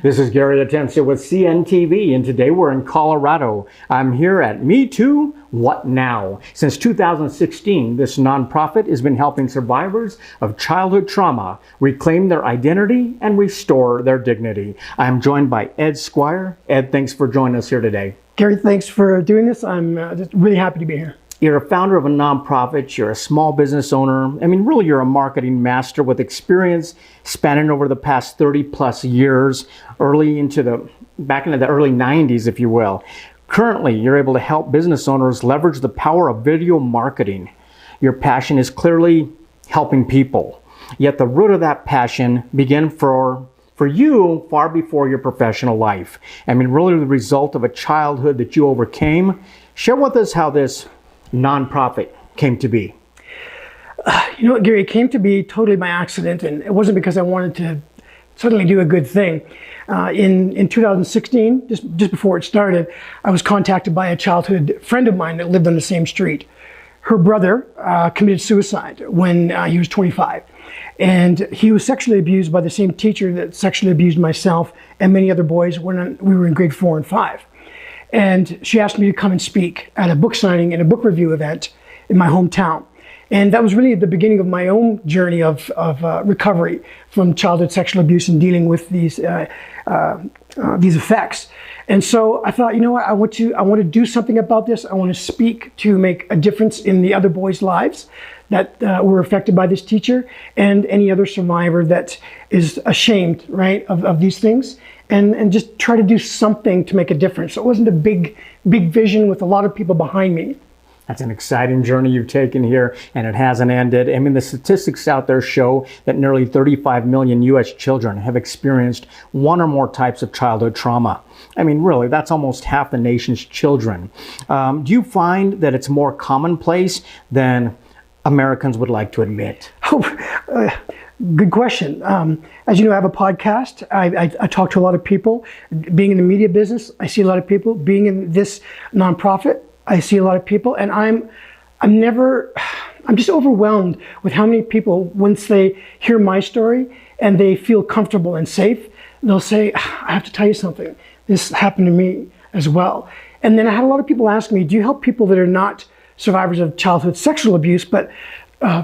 This is Gary Atencio with CNTV, and today we're in Colorado. I'm here at Me Too, What Now? Since 2016, this nonprofit has been helping survivors of childhood trauma reclaim their identity and restore their dignity. I'm joined by Ed Squire. Ed, thanks for joining us here today. Gary, thanks for doing this. I'm just really happy to be here. You're a founder of a nonprofit, you're a small business owner. I mean, really, you're a marketing master with experience spanning over the past 30 plus years, back into the early 90s, if you will. Currently, you're able to help business owners leverage the power of video marketing. Your passion is clearly helping people. Yet the root of that passion began for you far before your professional life. I mean, really the result of a childhood that you overcame. Share with us how this nonprofit came to be. You know what, Gary, it came to be totally by accident, and it wasn't because I wanted to suddenly do a good thing. In 2016, just before it started, I was contacted by a childhood friend of mine that lived on the same street. Her brother committed suicide when he was 25. And he was sexually abused by the same teacher that sexually abused myself and many other boys when we were in grade 4 and 5. And she asked me to come and speak at a book signing and a book review event in my hometown. And that was really the beginning of my own journey of recovery from childhood sexual abuse and dealing with these effects. And so I thought, you know what, I want to do something about this. I want to speak to make a difference in the other boys' lives that were affected by this teacher and any other survivor that is ashamed, right, of these things. And just try to do something to make a difference. So it wasn't a big vision with a lot of people behind me. That's an exciting journey you've taken here, and it hasn't ended. I mean, the statistics out there show that nearly 35 million U.S. children have experienced one or more types of childhood trauma. I mean, really, that's almost half the nation's children. Do you find that it's more commonplace than Americans would like to admit? Good question. As you know, I have a podcast. I talk to a lot of people. Being in the media business, I see a lot of people. Being in this nonprofit, I see a lot of people. And I'm just overwhelmed with how many people, once they hear my story and they feel comfortable and safe, they'll say, I have to tell you something. This happened to me as well. And then I had a lot of people ask me, do you help people that are not survivors of childhood sexual abuse, but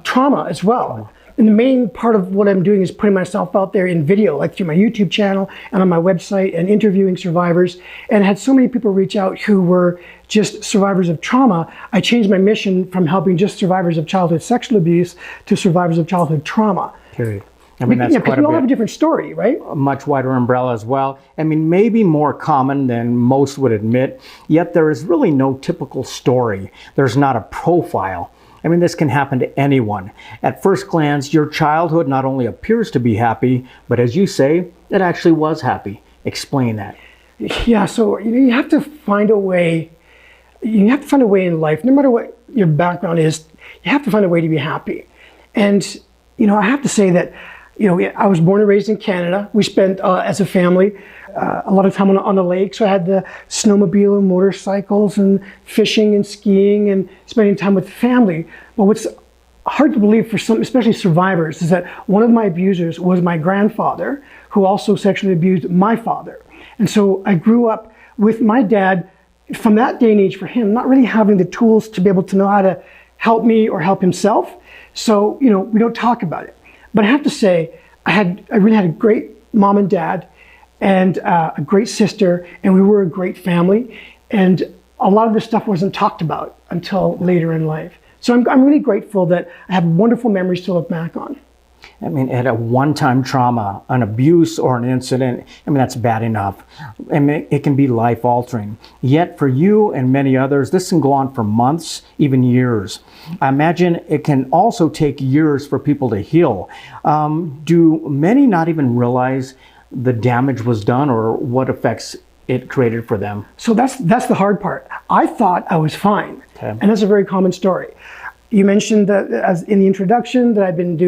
trauma as well? And the main part of what I'm doing is putting myself out there in video, like through my YouTube channel and on my website, and interviewing survivors. And I had so many people reach out who were just survivors of trauma. I changed my mission from helping just survivors of childhood sexual abuse to survivors of childhood trauma. Period. I mean, that's quite a bit. We all have a different story, right? A much wider umbrella as well. I mean, maybe more common than most would admit, yet there is really no typical story. There's not a profile. I mean, this can happen to anyone. At first glance, your childhood not only appears to be happy, but as you say, it actually was happy. Explain that. Yeah, so you have to find a way. You have to find a way in life, no matter what your background is, you have to find a way to be happy. And, I have to say that, I was born and raised in Canada. We spent, as a family, a lot of time on the lake. So I had the snowmobile and motorcycles and fishing and skiing and spending time with the family. But what's hard to believe for some, especially survivors, is that one of my abusers was my grandfather, who also sexually abused my father. And so I grew up with my dad, from that day and age for him, not really having the tools to be able to know how to help me or help himself. So, we don't talk about it. But I have to say, I really had a great mom and dad and a great sister, and we were a great family. And a lot of this stuff wasn't talked about until later in life. So I'm really grateful that I have wonderful memories to look back on. I mean, at a one-time trauma, an abuse or an incident, I mean, that's bad enough. I mean, it can be life-altering. Yet for you and many others, this can go on for months, even years. I imagine it can also take years for people to heal. Do many not even realize the damage was done or what effects it created for them? So that's the hard part. I thought I was fine. Okay. And that's a very common story. You mentioned that, as in the introduction, that I've been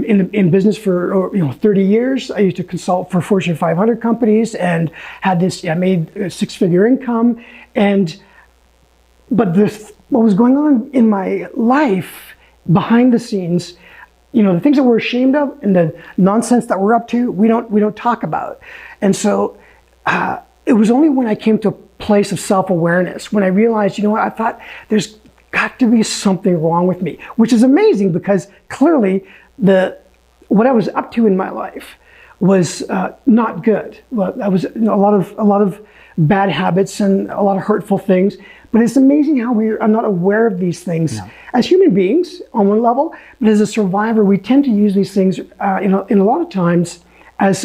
in business for 30 years. I used to consult for Fortune 500 companies and had I made a six-figure income. But what was going on in my life behind the scenes, the things that we're ashamed of and the nonsense that we're up to, we don't talk about. And so it was only when I came to a place of self-awareness, when I realized, I thought there's got to be something wrong with me, which is amazing because clearly what I was up to in my life was not good. Well, I was a lot of bad habits and a lot of hurtful things. But it's amazing how I'm not aware of these things as human beings on one level, but as a survivor, we tend to use these things, in a lot of times as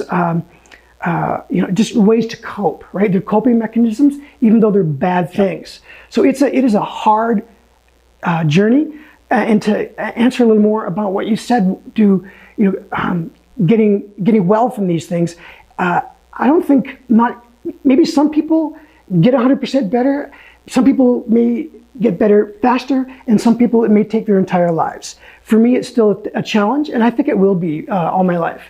just ways to cope, right? They're coping mechanisms, even though they're bad things. So it is a hard journey. And to answer a little more about what you said, getting well from these things, I don't think maybe some people get 100% better. Some people may get better faster, and some people, it may take their entire lives. For me, it's still a challenge, and I think it will be all my life.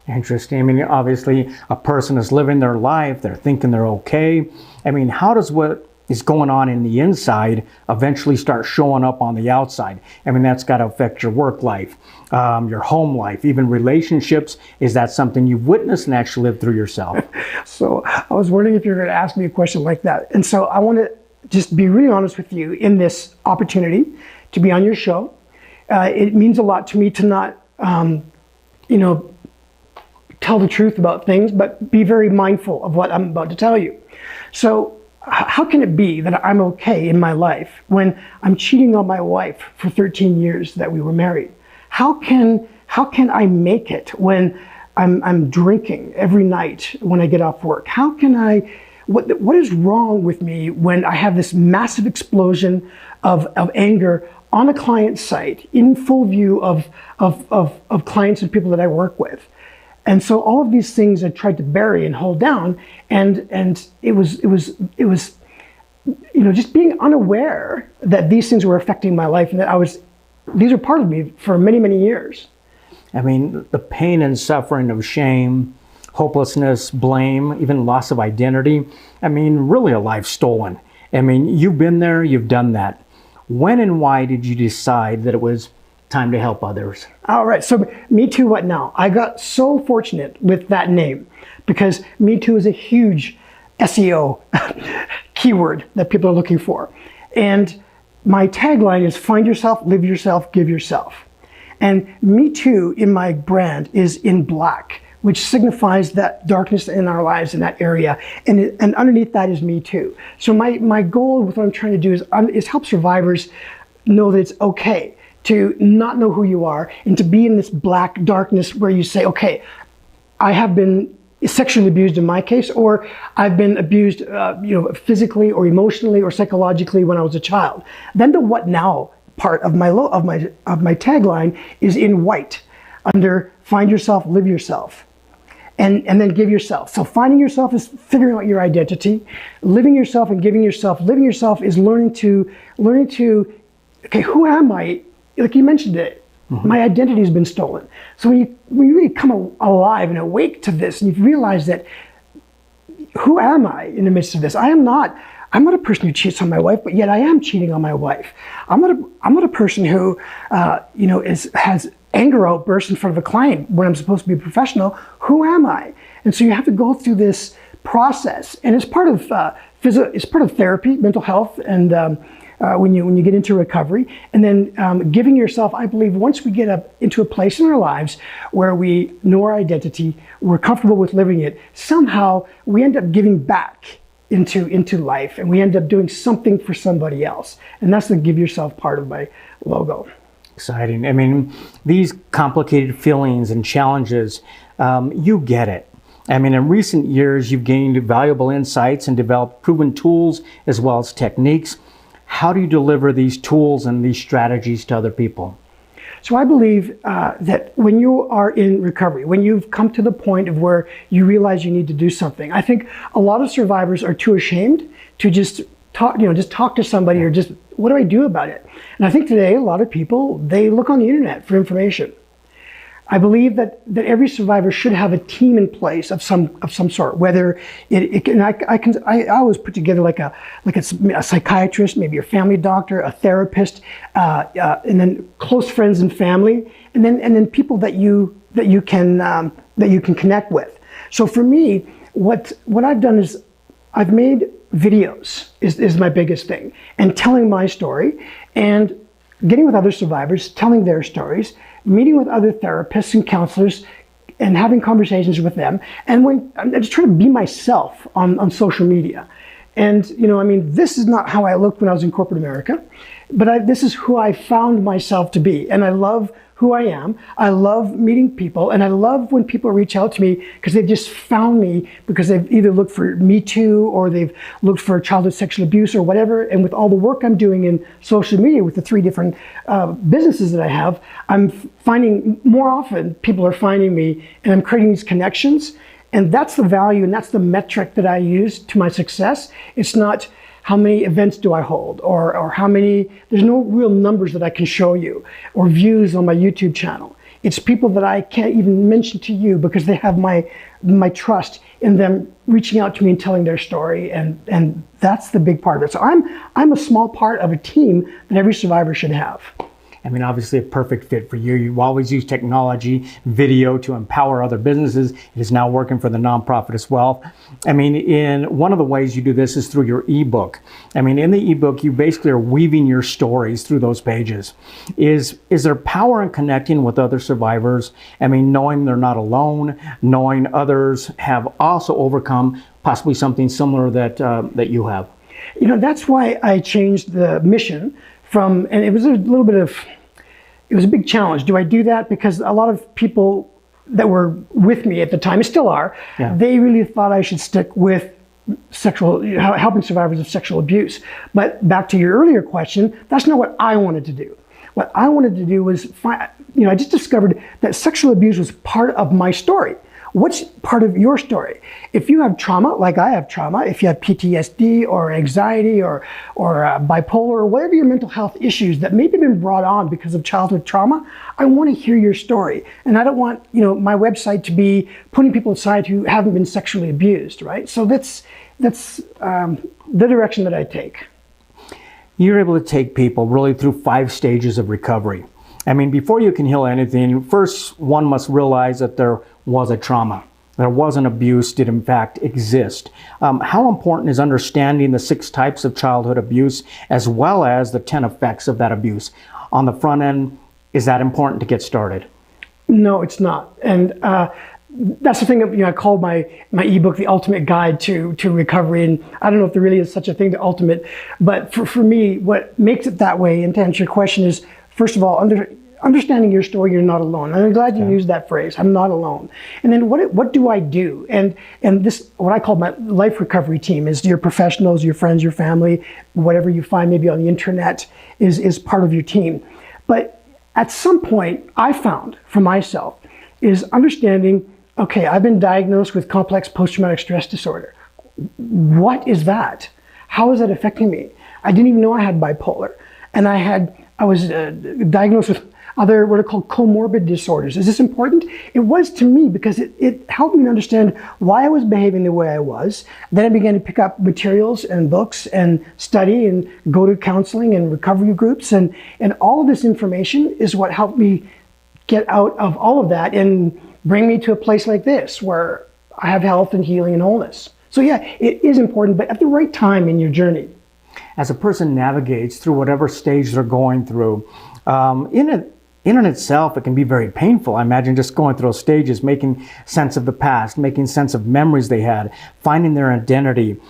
Interesting. I mean, obviously, a person is living their life, they're thinking they're okay. I mean, how does what is going on in the inside eventually start showing up on the outside? I mean, that's got to affect your work life, your home life, even relationships. Is that something you've witnessed and actually lived through yourself? So I was wondering if you were going to ask me a question like that. And so I want to just be really honest with you in this opportunity to be on your show. It means a lot to me to not, tell the truth about things, but be very mindful of what I'm about to tell you. So how can it be that I'm okay in my life when I'm cheating on my wife for 13 years that we were married? How can I make it when I'm drinking every night when I get off work? How can what is wrong with me when I have this massive explosion of anger on a client site in full view of clients and people that I work with? And so all of these things I tried to bury and hold down, and it was just being unaware that these things were affecting my life and that these are part of me for many, many years. I mean, the pain and suffering of shame, hopelessness, blame, even loss of identity. I mean, really a life stolen. I mean, you've been there, you've done that. When and why did you decide that it was time to help others? All right, so Me Too, what now? I got so fortunate with that name because Me Too is a huge SEO keyword that people are looking for. And my tagline is find yourself, live yourself, give yourself. And Me Too in my brand is in black, which signifies that darkness in our lives in that area. And underneath that is Me Too. So my goal with what I'm trying to do is help survivors know that it's okay to not know who you are and to be in this black darkness where you say, okay, I have been sexually abused in my case, or I've been abused physically or emotionally or psychologically when I was a child. Then the what now part of my tagline is in white under find yourself, live yourself. And then give yourself. So finding yourself is figuring out your identity. Living yourself and giving yourself. Living yourself is learning to, okay, who am I? Like you mentioned it, my identity has been stolen. So when you really come alive and awake to this, and you realize that, who am I in the midst of this? I'm not a person who cheats on my wife, but yet I am cheating on my wife. I'm not a person who, has anger outbursts in front of a client when I'm supposed to be a professional. Who am I? And so you have to go through this process, and it's part of it's part of therapy, mental health, and when you get into recovery, and then giving yourself. I believe once we get into a place in our lives where we know our identity, we're comfortable with living it. Somehow we end up giving back into life, and we end up doing something for somebody else, and that's the give yourself part of my logo. Exciting. I mean, these complicated feelings and challenges, you get it. I mean, in recent years, you've gained valuable insights and developed proven tools as well as techniques. How do you deliver these tools and these strategies to other people? So I believe that when you are in recovery, when you've come to the point of where you realize you need to do something, I think a lot of survivors are too ashamed to just talk to somebody or just, what do I do about it? And I think today a lot of people, they look on the internet for information. I believe that every survivor should have a team in place of some sort. Whether I always put together like a psychiatrist, maybe a family doctor, a therapist, and then close friends and family, then people that you can connect with. So for me, what I've done is I've made videos is my biggest thing, and telling my story and getting with other survivors, telling their stories, meeting with other therapists and counselors, and having conversations with them. And when I'm just trying to be myself on social media. And, this is not how I looked when I was in corporate America, but this is who I found myself to be. And I love who I am. I love meeting people, and I love when people reach out to me because they've just found me because they've either looked for Me Too or they've looked for childhood sexual abuse or whatever. And with all the work I'm doing in social media with the 3 different businesses that I have, I'm finding more often people are finding me, and I'm creating these connections. And that's the value, and that's the metric that I use to my success. It's not how many events do I hold, or how many, there's no real numbers that I can show you, or views on my YouTube channel. It's people that I can't even mention to you because they have my trust in them reaching out to me and telling their story, and that's the big part of it. So I'm a small part of a team that every survivor should have. Obviously a perfect fit for you. You always use technology, video to empower other businesses. It is now working for the nonprofit as well. In one of the ways you do this is through your ebook. In the ebook, you basically are weaving your stories through those pages. Is there power in connecting with other survivors? Knowing they're not alone, knowing others have also overcome possibly something similar that you have. That's why I changed the mission from, and it was a big challenge. Do I do that? Because a lot of people that were with me at the time, and still are, they really thought I should stick with helping survivors of sexual abuse. But back to your earlier question, that's not what I wanted to do. What I wanted to do was I just discovered that sexual abuse was part of my story. What's part of your story? If you have trauma, like I have trauma, if you have PTSD or anxiety or bipolar or whatever your mental health issues that maybe been brought on because of childhood trauma, I want to hear your story. And I don't want, my website to be putting people aside who haven't been sexually abused, right? So that's the direction that I take. You're able to take people really through 5 stages of recovery. Before you can heal anything, first one must realize that there was a trauma. There was an abuse did in fact exist. How important is understanding the 6 types of childhood abuse as well as the 10 effects of that abuse? On the front end, is that important to get started? No, it's not. And that's the thing that I called my ebook The Ultimate Guide to Recovery. And I don't know if there really is such a thing, the ultimate, but for me, what makes it that way, and to answer your question, is first of all, understanding your story, you're not alone. And I'm glad you used that phrase, I'm not alone. And then what do I do? And this, what I call my life recovery team, is your professionals, your friends, your family, whatever you find maybe on the internet is part of your team. But at some point, I found for myself is understanding, okay, I've been diagnosed with complex post-traumatic stress disorder. What is that? How is that affecting me? I didn't even know I had bipolar. And I was diagnosed with other what are called comorbid disorders. Is this important? It was to me because it helped me understand why I was behaving the way I was. Then I began to pick up materials and books and study and go to counseling and recovery groups. And all of this information is what helped me get out of all of that and bring me to a place like this where I have health and healing and wholeness. So yeah, it is important, but at the right time in your journey. As a person navigates through whatever stage they're going through, in and itself, it can be very painful. I imagine just going through those stages, making sense of the past, making sense of memories they had, finding their identity,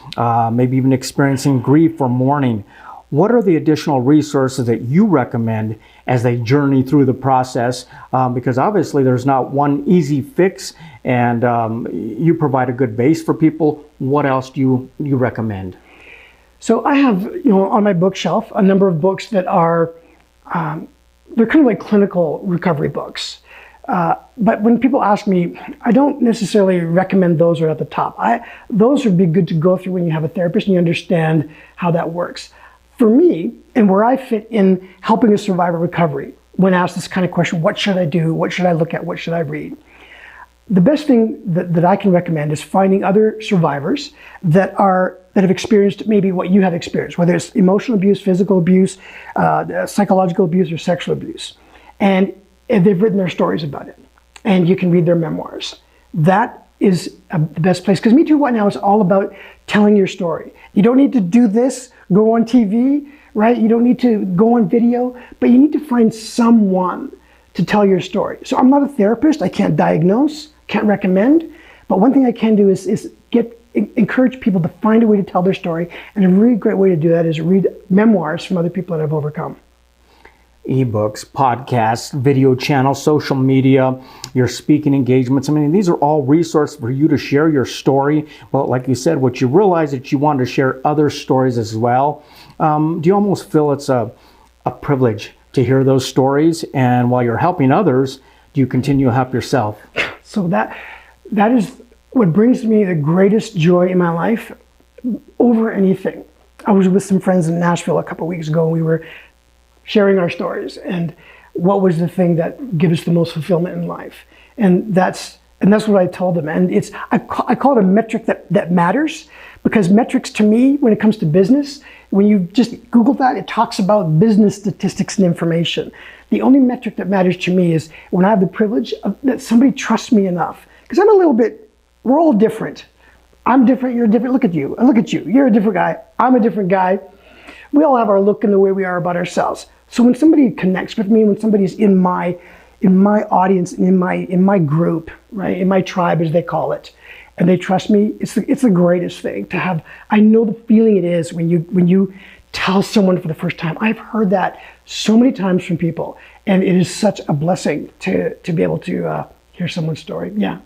maybe even experiencing grief or mourning. What are the additional resources that you recommend as they journey through the process? Because obviously there's not one easy fix, and you provide a good base for people. What else do you recommend? So I have, on my bookshelf, a number of books that are, they're kind of like clinical recovery books. But when people ask me, I don't necessarily recommend those are at the top. Those would be good to go through when you have a therapist and you understand how that works. For me, and where I fit in helping a survivor recovery, when asked this kind of question, what should I do? What should I look at? What should I read? The best thing that I can recommend is finding other survivors that have experienced maybe what you have experienced, whether it's emotional abuse, physical abuse, psychological abuse, or sexual abuse. And and they've written their stories about it. And you can read their memoirs. That is the best place. Because Me Too What Now is all about telling your story. You don't need to do this, go on TV, right? You don't need to go on video, but you need to find someone to tell your story. So I'm not a therapist. I can't diagnose, can't recommend. But one thing I can do is encourage people to find a way to tell their story. And a really great way to do that is read memoirs from other people that have overcome. Ebooks, podcasts, video channels, social media, your speaking engagements. I mean, these are all resources for you to share your story. Well, like you said, what you realize that you want to share other stories as well. Do you almost feel it's a privilege to hear those stories? And while you're helping others, do you continue to help yourself? So that is what brings me the greatest joy in my life over anything. I was with some friends in Nashville a couple of weeks ago, and we were sharing our stories and what was the thing that gives us the most fulfillment in life. And that's what I told them. And I call it a metric that matters, because metrics to me, when it comes to business, when you just Google that, it talks about business statistics and information. The only metric that matters to me is when I have the privilege that somebody trusts me enough. Because we're all different. I'm different, you're different. Look at you, and look at you. You're a different guy, I'm a different guy. We all have our look and the way we are about ourselves. So when somebody connects with me, when somebody's in my audience, in my group, right, in my tribe as they call it, and they trust me, it's the greatest thing to have. I know the feeling it is when you tell someone for the first time. I've heard that so many times from people, and it is such a blessing to be able to hear someone's story. Yeah.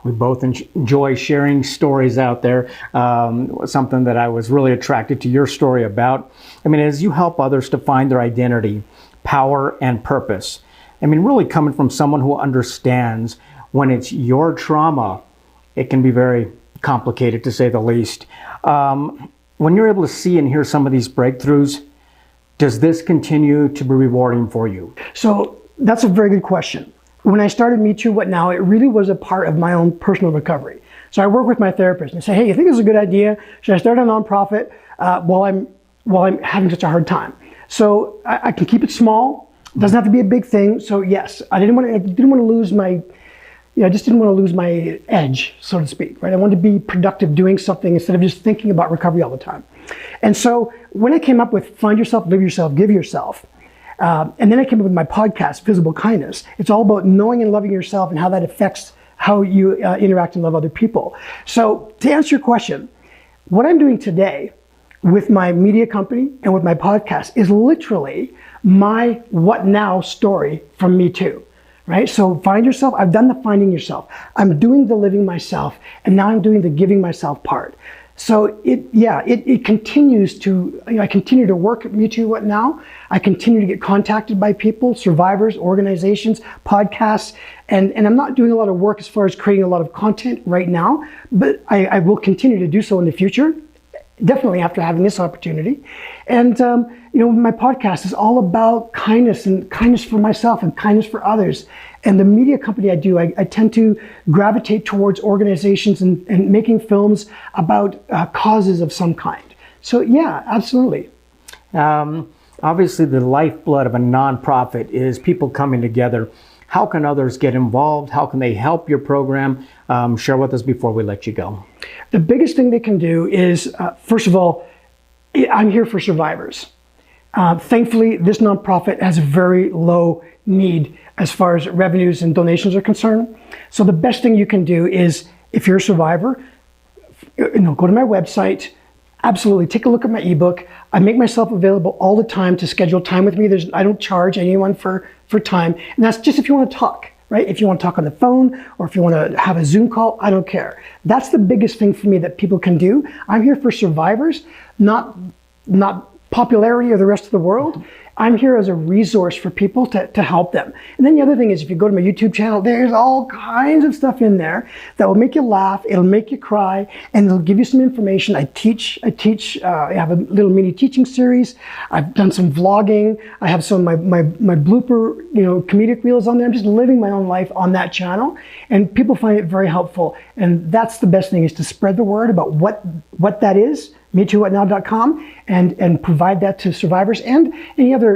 We both enjoy sharing stories out there. Something that I was really attracted to your story about. I mean, as you help others to find their identity, power, and purpose. I mean, really coming from someone who understands when it's your trauma, it can be very complicated, to say the least. When you're able to see and hear some of these breakthroughs, does this continue to be rewarding for you? So that's a very good question. When I started Me Too What Now, it really was a part of my own personal recovery. So I work with my therapist and say, hey, you think this is a good idea? Should I start a nonprofit while I'm having such a hard time? So I can keep it small. It doesn't have to be a big thing. So yes, I didn't want to lose my, I just didn't want to lose my edge, so to speak, right? I wanted to be productive doing something instead of just thinking about recovery all the time. And so when I came up with Find Yourself, Live Yourself, Give Yourself, and then I came up with my podcast, Visible Kindness. It's all about knowing and loving yourself and how that affects how you interact and love other people. So to answer your question, what I'm doing today with my media company and with my podcast is literally my what now story from Me Too, right? So find yourself, I've done the finding yourself. I'm doing the living myself, and now I'm doing the giving myself part. So it continues to, I continue to work at Me Too What Now. I continue to get contacted by people, survivors, organizations, podcasts, and I'm not doing a lot of work as far as creating a lot of content right now, but I will continue to do so in the future, definitely after having this opportunity. And my podcast is all about kindness, and kindness for myself and kindness for others. And the media company I tend to gravitate towards organizations and making films about causes of some kind. So yeah, absolutely. Obviously, the lifeblood of a nonprofit is people coming together. How can others get involved? How can they help your program? Share with us before we let you go. The biggest thing they can do is, first of all, I'm here for survivors. Thankfully, this nonprofit has a very low need as far as revenues and donations are concerned. So the best thing you can do is, if you're a survivor, go to my website. Absolutely, take a look at my ebook. I make myself available all the time to schedule time with me. I don't charge anyone for time, and that's just if you want to talk, right? If you want to talk on the phone or if you want to have a Zoom call, I don't care. That's the biggest thing for me that people can do. I'm here for survivors, not popularity or the rest of the world. I'm here as a resource for people to help them. And then the other thing is, if you go to my YouTube channel, there's all kinds of stuff in there that will make you laugh, it'll make you cry, and it'll give you some information. I have a little mini teaching series. I've done some vlogging. I have some of my blooper, comedic reels on there. I'm just living my own life on that channel, and people find it very helpful. And that's the best thing, is to spread the word about what that is, MeTooWhatNow.com, and provide that to survivors and any other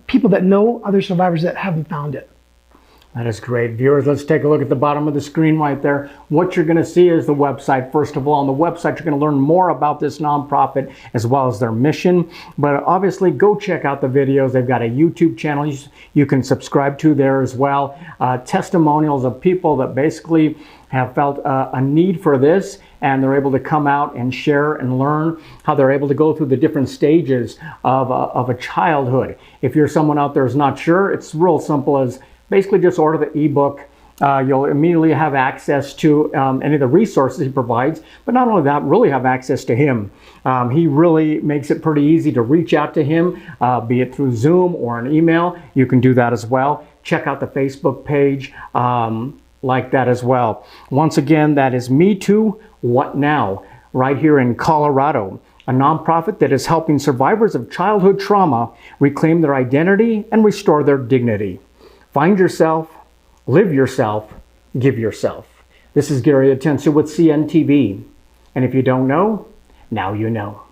people that know other survivors that haven't found it. That is great. Viewers, let's take a look at the bottom of the screen right there. What you're going to see is the website. First of all, on the website, you're going to learn more about this nonprofit as well as their mission. But obviously, go check out the videos. They've got a YouTube channel you can subscribe to there as well. Testimonials of people that basically have felt a need for this, and they're able to come out and share and learn how they're able to go through the different stages of a childhood. If you're someone out there who's not sure, it's real simple as basically just order the ebook. You'll immediately have access to any of the resources he provides, but not only that, really have access to him. He really makes it pretty easy to reach out to him, be it through Zoom or an email. You can do that as well. Check out the Facebook page like that as well. Once again, that is Me Too, What Now, right here in Colorado, a nonprofit that is helping survivors of childhood trauma reclaim their identity and restore their dignity. Find yourself, live yourself, give yourself. This is Gary Atencio with CNTV. And if you don't know, now you know.